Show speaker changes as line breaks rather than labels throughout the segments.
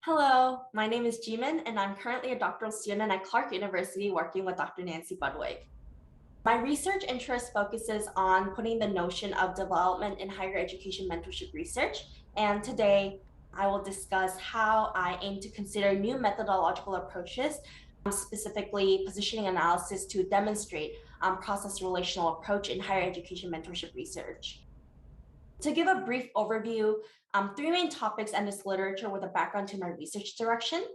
Hello, my name is Jimin, and I'm currently a doctoral student at Clark University working with Dr. Nancy Budwig. My research interest focuses on putting the notion of development in higher education mentorship research, and today I will discuss how I aim to consider new methodological approaches, specifically positioning analysis to demonstrate process relational approach in higher education mentorship research. To give a brief overview, three main topics and this literature with a background to my research direction.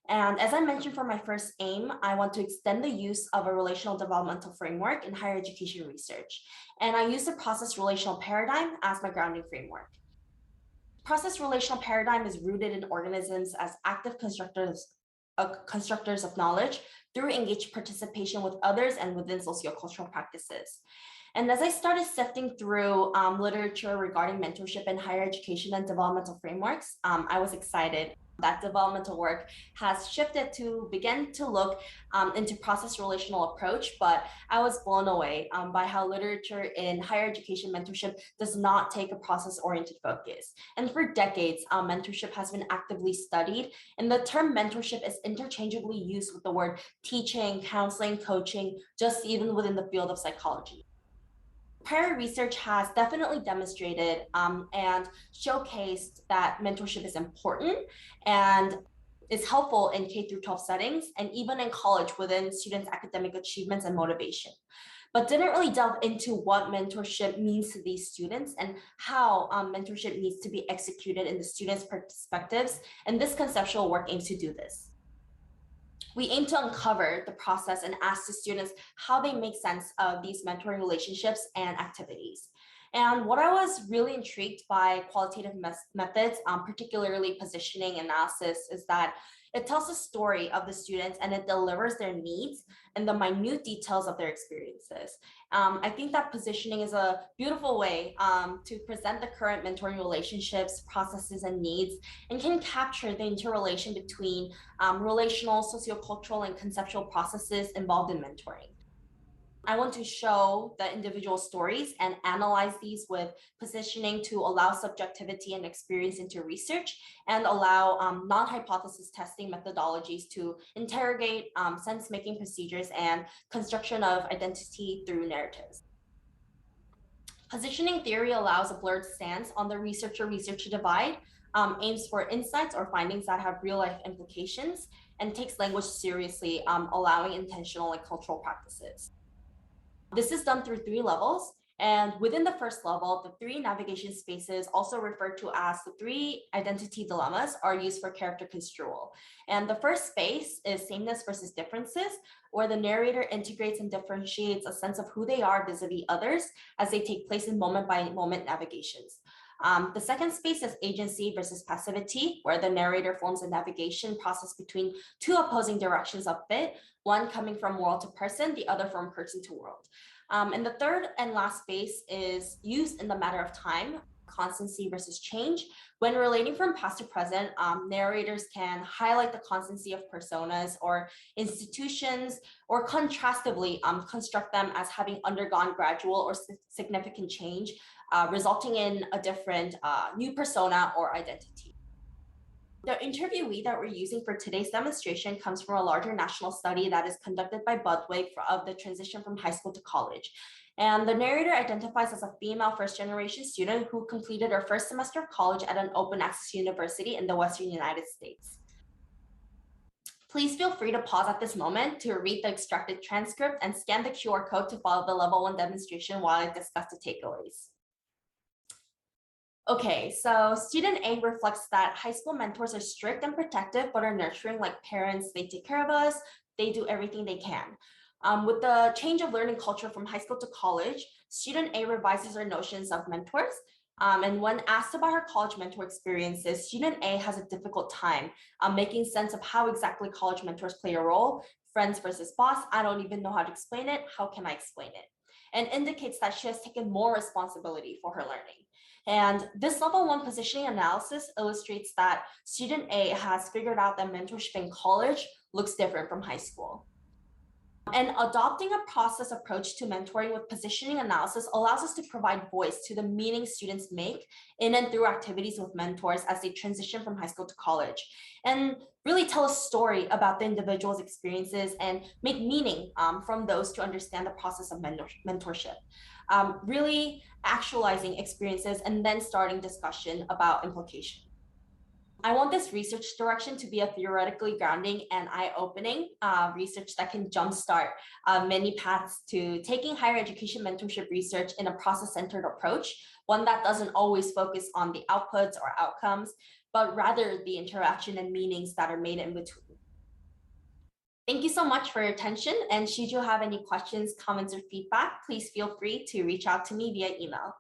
And as I mentioned for my first aim, I want to extend the use of a relational developmental framework in higher education research. And I use the process relational paradigm as my grounding framework. Process relational paradigm is rooted in organisms as active constructors of knowledge through engaged participation with others and within sociocultural practices. And as I started sifting through literature regarding mentorship in higher education and developmental frameworks, I was excited that developmental work has shifted to begin to look into process relational approach, but I was blown away by how literature in higher education mentorship does not take a process-oriented focus. And for decades, mentorship has been actively studied, and the term mentorship is interchangeably used with the word teaching, counseling, coaching, just even within the field of psychology. Prior research has definitely demonstrated and showcased that mentorship is important and is helpful in K through 12 settings and even in college within students' academic achievements and motivation, but didn't really delve into what mentorship means to these students and how mentorship needs to be executed in the students' perspectives. And this conceptual work aims to do this. We aim to uncover the process and ask the students how they make sense of these mentoring relationships and activities. And what I was really intrigued by qualitative methods, particularly positioning analysis, is that it tells the story of the students and it delivers their needs and the minute details of their experiences. I think that positioning is a beautiful way to present the current mentoring relationships, processes, and needs, and can capture the interrelation between relational, sociocultural, and conceptual processes involved in mentoring. I want to show the individual stories and analyze these with positioning to allow subjectivity and experience into research and allow non-hypothesis testing methodologies to interrogate sense-making procedures and construction of identity through narratives. Positioning theory allows a blurred stance on the researcher-researcher divide, aims for insights or findings that have real-life implications, and takes language seriously, allowing intentional and cultural practices. This is done through three levels. And within the first level, the three navigation spaces, also referred to as the three identity dilemmas, are used for character construal. And the first space is sameness versus differences, where the narrator integrates and differentiates a sense of who they are vis-a-vis others as they take place in moment-by-moment navigations. The second space is agency versus passivity, where the narrator forms a navigation process between two opposing directions of fit, one coming from world to person, the other from person to world. And the third and last space is used in the matter of time, constancy versus change. When relating from past to present, narrators can highlight the constancy of personas or institutions, or contrastively construct them as having undergone gradual or significant change, resulting in a different new persona or identity. The interviewee that we're using for today's demonstration comes from a larger national study that is conducted by Budwig of the transition from high school to college. And the narrator identifies as a female first-generation student who completed her first semester of college at an open access university in the Western United States. Please feel free to pause at this moment to read the extracted transcript and scan the QR code to follow the level 1 demonstration while I discuss the takeaways. Okay, so student A reflects that high school mentors are strict and protective, but are nurturing like parents. They take care of us. They do everything they can. With the change of learning culture from high school to college, student A revises her notions of mentors. And when asked about her college mentor experiences, student A has a difficult time making sense of how exactly college mentors play a role. Friends versus boss, I don't even know how to explain it. How can I explain it? And indicates that she has taken more responsibility for her learning. And this level 1 positioning analysis illustrates that student A has figured out that mentorship in college looks different from high school. And adopting a process approach to mentoring with positioning analysis allows us to provide voice to the meaning students make in and through activities with mentors as they transition from high school to college, and really tell a story about the individual's experiences and make meaning from those to understand the process of mentorship. Really actualizing experiences and then starting discussion about implication. I want this research direction to be a theoretically grounding and eye-opening research that can jumpstart many paths to taking higher education mentorship research in a process-centered approach, one that doesn't always focus on the outputs or outcomes, but rather the interaction and meanings that are made in between. Thank you so much for your attention, and should you have any questions, comments, or feedback, please feel free to reach out to me via email.